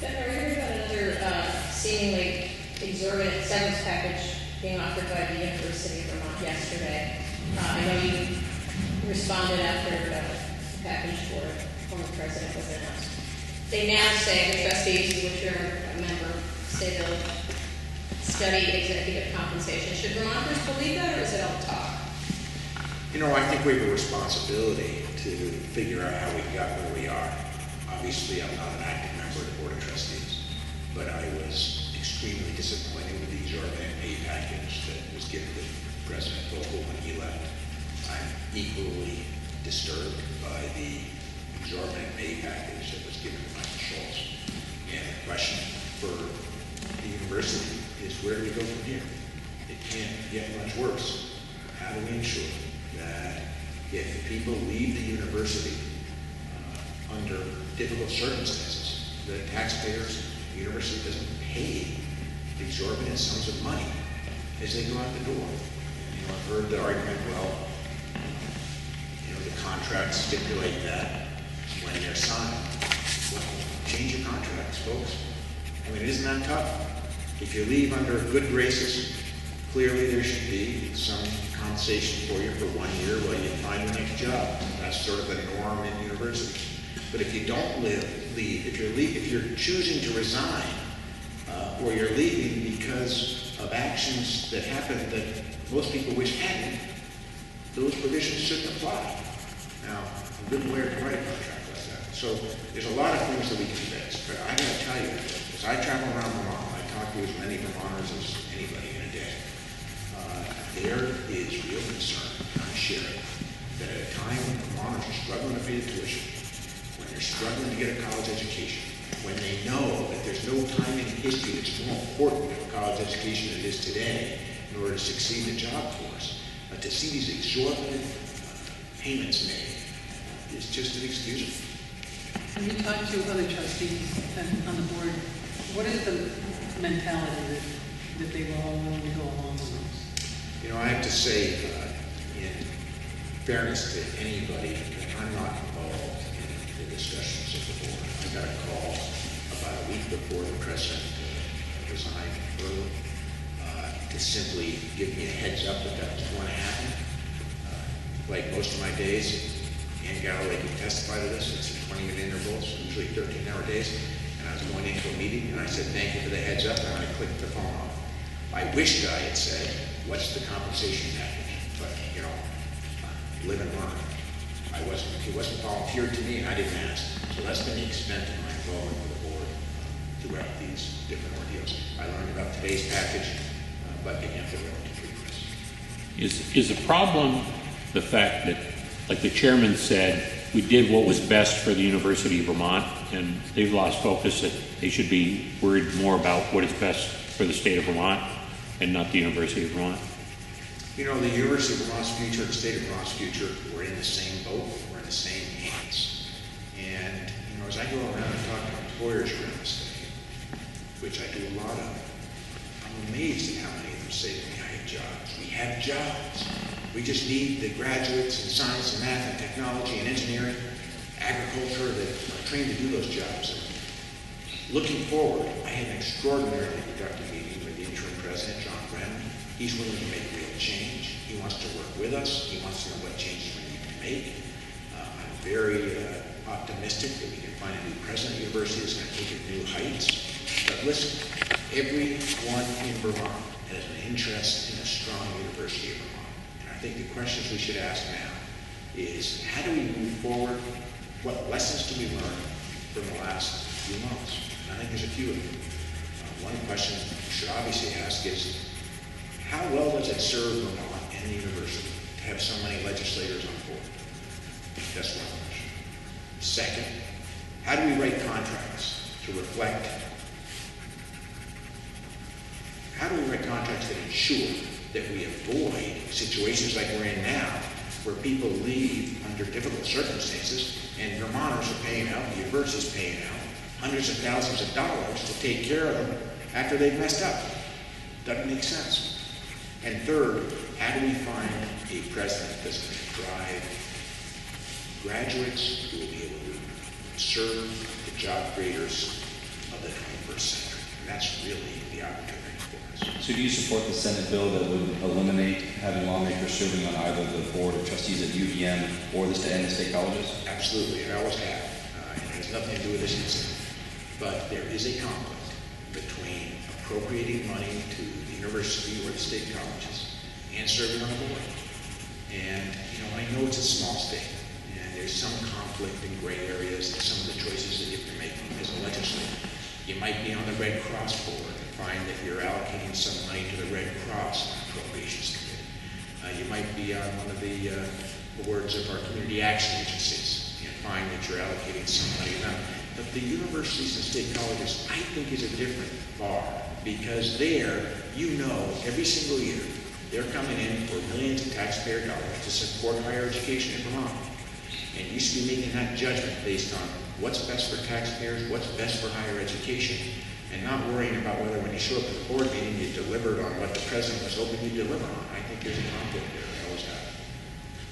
Ben, are you heard about another seemingly exorbitant severance package being offered by the University of Vermont yesterday? I know you responded after the package for former president was announced. They now say, the trustees, which you're a member, say they'll study executive compensation. Should Vermonters believe that, or is it all talk? You know, I think we have a responsibility to figure out how we got where we are. Obviously, I'm not an active member of the Board of Trustees, but I was extremely disappointed with the exorbitant pay package that was given to President Vogel when he left. I'm equally disturbed by the exorbitant pay package that was given to Michael Schultz. And the question for the university is, where do we go from here? It can't get much worse. How do we ensure that if people leave the university under difficult circumstances, the taxpayers, the university doesn't pay exorbitant sums of money as they go out the door? You know, I've heard the argument, well, you know, the contracts stipulate that when they're signed. Well, change your contracts, folks. I mean, isn't that tough? If you leave under good graces, clearly there should be some compensation for you for 1 year while you find your next job. That's sort of the norm in universities. But if you don't leave, if you're choosing to resign, or you're leaving because of actions that happened that most people wish hadn't, those provisions shouldn't apply. Now, I'm a good lawyer to write a contract like that. So there's a lot of things that we can fix. But I got to tell you, as I travel around Vermont, I talk to as many Vermonters as anybody in a day. There is real concern, I'm sharing, that at a time when Vermonters are struggling to pay the tuition, when they're struggling to get a college education, when they know that there's no time in history that's more important to a college education than it is today in order to succeed in the job force, to see these exorbitant payments made is just inexcusable. When you talk to other trustees on the board, what is the mentality that they were all willing to go along with this? You know, I have to say, in fairness to anybody, I'm not involved in the discussions of the board. I got a call about a week before the president resigned early to simply give me a heads up that that was going to happen. Like most of my days, Ann Galloway can testify to this. It's in 20-minute intervals, usually 13-hour days. And I was going into a meeting, and I said, "Thank you for the heads up," and I clicked the phone off. I wished I had said, "What's the compensation package?" But, you know, live and learn. He wasn't volunteered to me, and I didn't ask. So that's been the extent of my involvement with the board throughout these different ordeals. I learned about today's package, but again, they're relatively crisp. Is the problem the fact that, like the chairman said, we did what was best for the University of Vermont, and they've lost focus that they should be worried more about what is best for the state of Vermont and not the University of Vermont? You know, the University of Vermont's future, the state of Vermont's future, we're in the same boat, we're in the same hands. And, you know, as I go around and talk to employers around the state, which I do a lot of, I'm amazed at how many of them say to me, "I have jobs." We have jobs. We just need the graduates in science and math and technology and engineering, agriculture that are trained to do those jobs. And looking forward, I had an extraordinarily productive meeting with the interim president, John Brennan. He's willing to make real change. He wants to work with us. He wants to know what changes we need to make. I'm very optimistic that we can find a new president of the university that's going to take it to new heights. But listen, everyone in Vermont has an interest in a strong University of Vermont. And I think the questions we should ask now is, how do we move forward? What lessons do we learn from the last few months? And I think there's a few of them. One question we should obviously ask is, how well does it serve Vermont and the university to have so many legislators on board? That's one question. Second, how do we write contracts to reflect? How do we write contracts that ensure that we avoid situations like we're in now, where people leave under difficult circumstances and Vermonters are paying out, the university's paying out hundreds of thousands of dollars to take care of them after they've messed up? Doesn't make sense. And third, how do we find a president that's going to drive graduates who will be able to serve the job creators of of the 21st century. And that's really the opportunity for us. So do you support the Senate bill that would eliminate having lawmakers serving on either the Board of Trustees at UVM or and the state colleges? Absolutely, and I always have. And it has nothing to do with this incident. But there is a conflict between appropriating money to the university or the state colleges and serving on the board. And, I know it's a small state, and there's some conflict in gray areas in some of the choices that you're making as a legislator. You might be on the Red Cross board and find that you're allocating some money to the Red Cross on appropriations committee. You might be on one of the boards of our community action agencies and find that you're allocating some money to them. But the universities and state colleges, I think, is a different bar, because there, every single year, they're coming in for millions of taxpayer dollars to support higher education in Vermont. And you should be making that judgment based on what's best for taxpayers, what's best for higher education, and not worrying about whether when you show up at the board meeting you delivered on what the president was hoping you deliver on. I think there's a conflict there. I always have.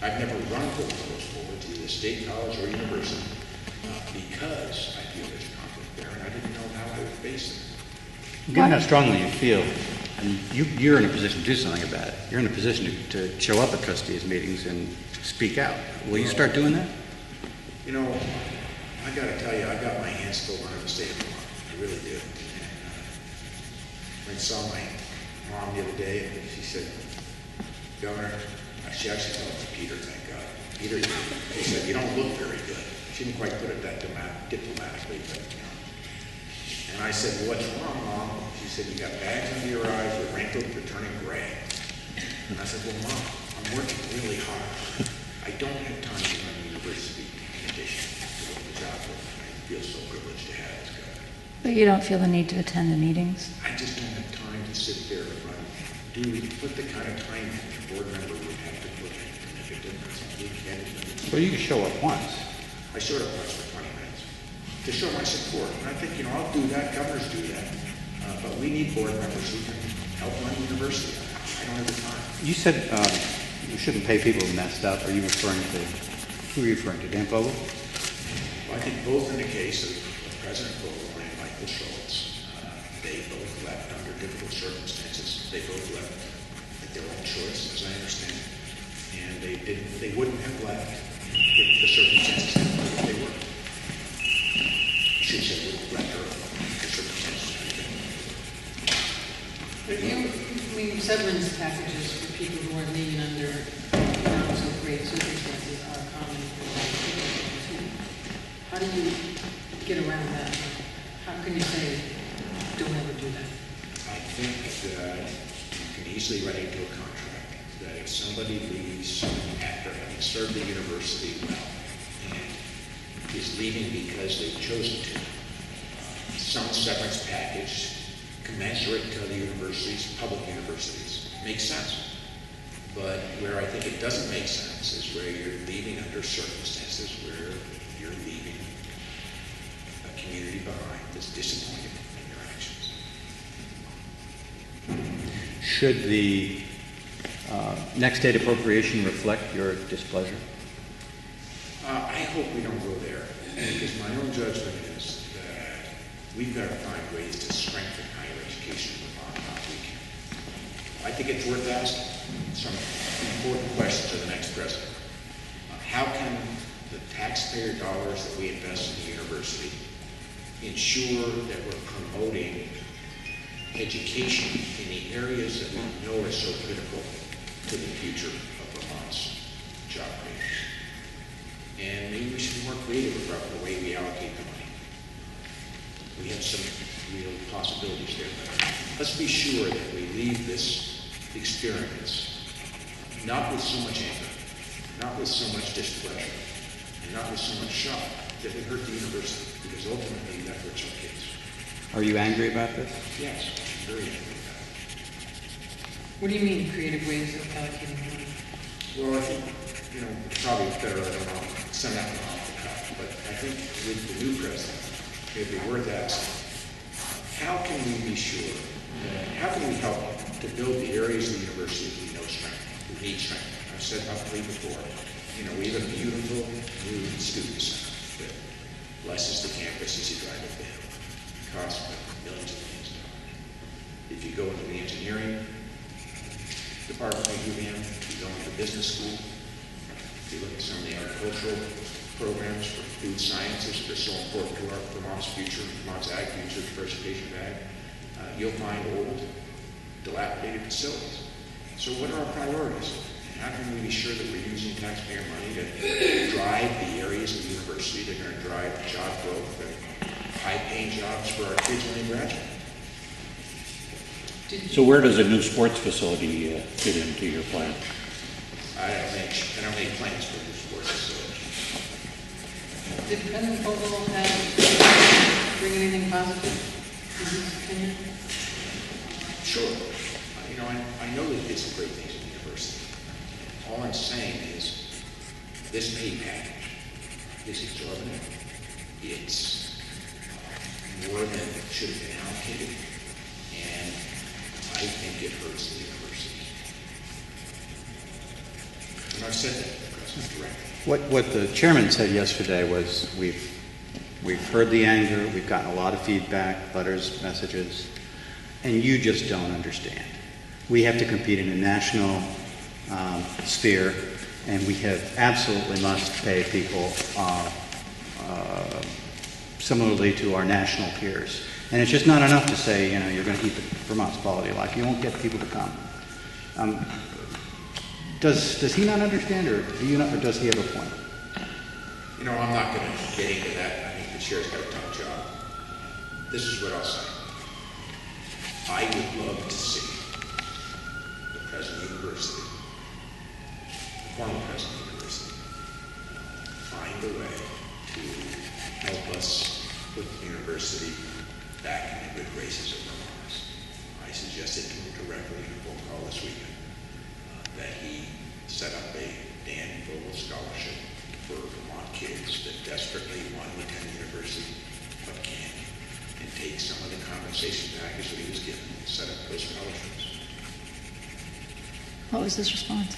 I've never run for one of those boards, either state college or university, because I feel there's a conflict there, and I didn't know how I would face it. Given how strongly you feel, and you're in a position to do something about it. You're in a position to show up at trustees meetings and speak out. Will you start doing that? I got to tell you, I got my hands full under the state of Vermont. I really do. And I saw my mom the other day, and she said, Governor, she actually called me Peter, thank God. Peter, she said, you don't look very good. She didn't quite put it that diplomatically, but And I said, well, what's wrong, Mom? She said, you got bags under your eyes, you're wrinkled, you're turning gray. And I said, well, Mom, I'm working really hard. I don't have time to run the university in addition to the job that I feel so privileged to have as governor. But you don't feel the need to attend the meetings? I just don't have time to sit there and put the kind of time that a board member would have to put in to make a difference. Well, you can show up once. I showed up once for 20 minutes to show my support. And I think, I'll do that, governors do that. But we need board members who can help run the university. I don't have the time. You said you shouldn't pay people who messed up. Are you referring to, who are you referring to, Dan Fogel? Well, I think both in the case of President Fogel and Michael Schultz, they both left under difficult circumstances. They both left at their own choice, as I understand it. And they wouldn't have left if the circumstances had been what they were. I should say would have left early if the circumstances had been. Severance packages for people who are leaving under not so great circumstances are common. How do you get around that? How can you say, don't ever do that? I think that you can easily write into a contract that if somebody leaves after having served the university well and is leaving because they've chosen to, some severance package commensurate to the universities, public universities, makes sense. But where I think it doesn't make sense is where you're leaving under circumstances where you're leaving a community behind that's disappointed in your actions. Should the next state appropriation reflect your displeasure? I hope we don't go there, because my own judgment is that we've got to find ways to strengthen higher education in Vermont, not weaken. I think it's worth asking some important questions to the next president. How can the taxpayer dollars that we invest in the university ensure that we're promoting education in the areas that we know are so critical to the future of Vermont's job creators? And maybe we should be more creative about the way we allocate the money. We have some real possibilities there. But let's be sure that we leave this experience not with so much anger, not with so much displeasure, and not with so much shock that we hurt the university, because ultimately that hurts our kids. Are you angry about this? Yes, I'm very angry about it. What do you mean creative ways of allocating money? Well, I think, probably better, I don't know, send that one off the cuff, but I think with the new president, it'd be worth asking, how can we be sure, how can we help to build the areas of the university we know strength, we need strength? I've said publicly before, we have a beautiful new student center that blesses the campus as you drive up the hill. It costs If you go into the engineering department at UVM, if you go into the business school, if you look at some of the agricultural programs for food sciences that are so important to our Vermont's future, Vermont's ag future, diversification of ag, you'll find old, dilapidated facilities. So what are our priorities? How can we be sure that we're using taxpayer money to drive the areas of the university that are going to drive job growth and high-paying jobs for our kids when they graduate? So where does a new sports facility fit into your plan? I don't make plans for new sports facilities. Did President Vogel bring anything positive in his opinion? Sure. You know, I know that he did some great things at the university. All I'm saying is this pay package is exorbitant. It's more than should have been allocated, and I think it hurts the university. And I've said that to the president directly. What the chairman said yesterday was we've heard the anger, we've gotten a lot of feedback, letters, messages, and you just don't understand. We have to compete in a national sphere, and we have absolutely must pay people similarly to our national peers. And it's just not enough to say, you know, you're going to keep Vermont's quality of life. You won't get people to come. Does he not understand, or do you not, or does he have a point? You know, I'm not going to get into that. I think the chair's got a tough job. This is what I'll say. I would love to see the president of the university, the former president of the university, find a way to help us put the university back in the good graces of Vermonters. I suggested to him directly in a phone call this weekend that he set up a Dan Vogel scholarship for Vermont kids that desperately want to attend the university but can't, and take some of the compensation package that he was given and set up those scholarships. What was his response?